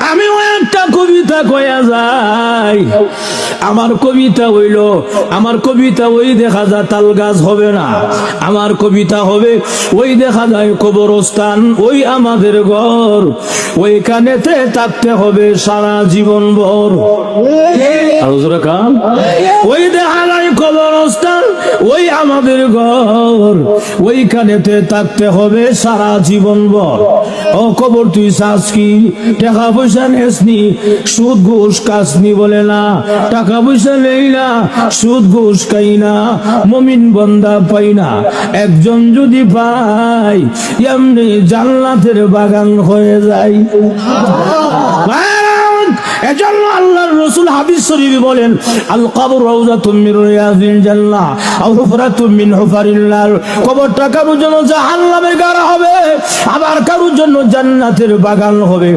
আমি একটা কবিতা কয়া যাই, আমার কবিতা হইল, আমার কবিতা ওই দেখা যায় তাল গাছ হবে না, আমার কবিতা হবে ওই দেখা যায় কবরস্থান, ওই আমাদের ঘর, ওইখানেতে থাকতে হবে সারা জীবন ভর। ওই দেখা যায় কবরস্থান, ওই আমাদের ঘর, ওইখানেতে থাকতে হবে সারা জীবন ভর। ও কবর তুই চাস কি? টাকা পয়সা নেসনি, সুদ ঘুষ কাসনি বলে না, টাকা পয়সা নেই না, সুদ ঘুষ খাই না, মুমিন বান্দা পাই না, একজন যদি পাই এমনি জান্নাতের বাগান হয়ে যায়। এজন্য আল্লাহর রাসূল হাদিস শরীফে বলেন, আল কবর রাউযাতুম মিন রিয়াজিল জান্নাহ আও হুফরাতুম মিন হুফারিন নার। কবরটা কারোর জন্য জাহান্নামের গাড়া হবে, আবার কারোর জন্য জান্নাতের বাগান হবে।